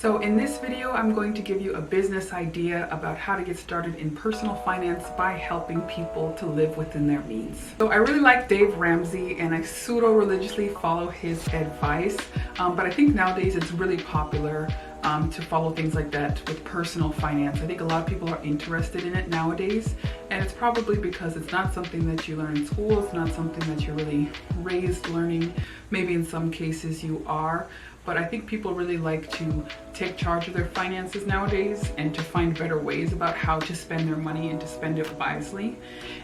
So in this video, I'm going to give you a business idea about how to get started in personal finance by helping people to live within their means. So I really like Dave Ramsey and I pseudo-religiously follow his advice, but I think nowadays it's really popular to follow things like that with personal finance. I think a lot of people are interested in it nowadays, and it's probably because it's not something that you learn in school, it's not something that you're really raised learning. Maybe in some cases you are, but I think people really like to take charge of their finances nowadays and to find better ways about how to spend their money and to spend it wisely.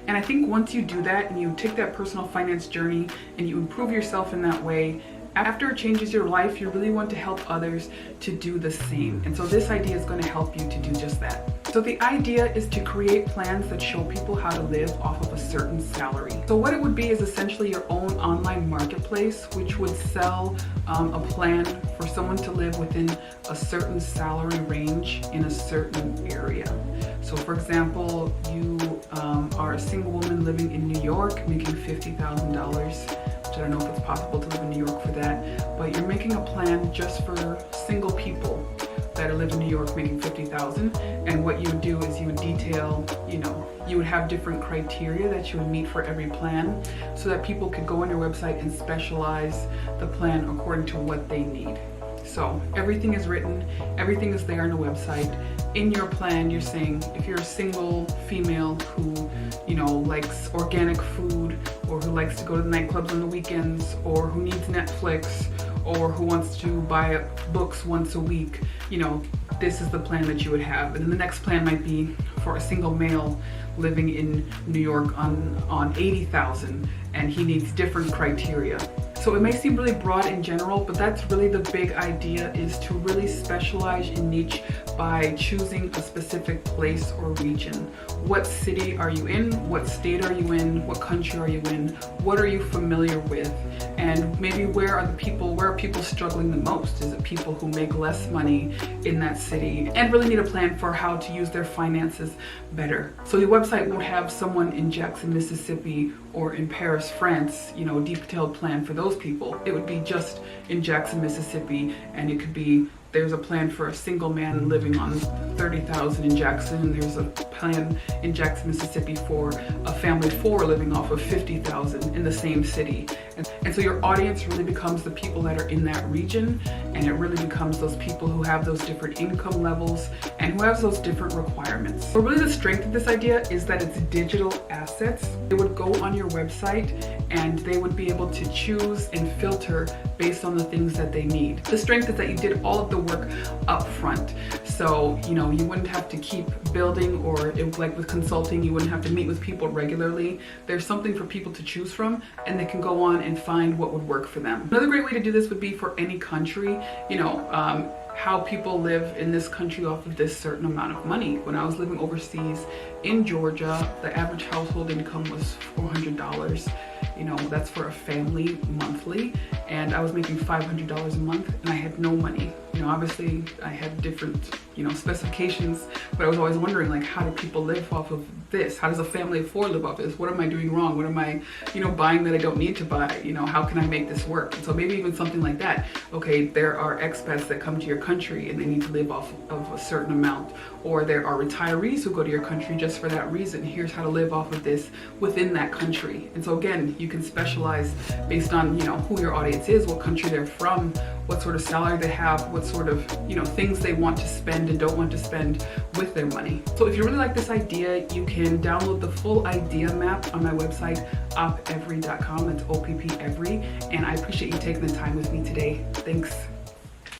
And I think once you do that and you take that personal finance journey and you improve yourself in that way, after it changes your life, you really want to help others to do the same. And so this idea is going to help you to do just that. So the idea is to create plans that show people how to live off of a certain salary. So what it would be is essentially your own online marketplace, which would sell a plan for someone to live within a certain salary range in a certain area. So for example, you are a single woman living in New York making $50,000. I don't know if it's possible to live in New York for that, but you're making a plan just for single people that live in New York making $50,000. And what you would do is you would detail, you would have different criteria that you would meet for every plan so that people could go on your website and specialize the plan according to what they need. So everything is written, everything is there on the website. In your plan, you're saying if you're a single female who, likes organic food, or who likes to go to the nightclubs on the weekends, or who needs Netflix, or who wants to buy books once a week, this is the plan that you would have. And then the next plan might be for a single male living in New York on 80,000, and he needs different criteria. So it may seem really broad in general, but that's really the big idea, is to really specialize in niche by choosing a specific place or region. What city are you in? What state are you in? What country are you in? What are you familiar with? And maybe where are people struggling the most? Is it people who make less money in that city and really need a plan for how to use their finances better? So your website won't have someone in Jackson, Mississippi or in Paris, France, detailed plan for those people. It would be just in Jackson, Mississippi, and it could be there's a plan for a single man living on 30,000 in Jackson, and there's a plan in Jackson, Mississippi for a family of 4 living off of 50,000 in the same city. And so your audience really becomes the people that are in that region, and it really becomes those people who have those different income levels and who have those different requirements. So really the strength of this idea is that it's digital assets. They would go on your website and they would be able to choose and filter based on the things that they need. The strength is that you did all of the work up front. So, you wouldn't have to keep building, or like with consulting, you wouldn't have to meet with people regularly. There's something for people to choose from, and they can go on and find what would work for them. Another great way to do this would be for any country, how people live in this country off of this certain amount of money. When I was living overseas in Georgia, the average household income was $400. That's for a family monthly, and I was making $500 a month, and I had no money. Obviously I had different, specifications, but I was always wondering, like, how do people live off of this? How does a family of 4 live off of this? What am I doing wrong? What am I, buying that I don't need to buy? How can I make this work? And so maybe even something like that. Okay, there are expats that come to your country and they need to live off of a certain amount, or there are retirees who go to your country just for that reason. Here's how to live off of this within that country. And so again, you can specialize based on, who your audience is, what country they're from, what sort of salary they have, what sort of, things they want to spend and don't want to spend with their money. So if you really like this idea, you can download the full idea map on my website, oppevery.com. That's OPP Every. And I appreciate you taking the time with me today. Thanks.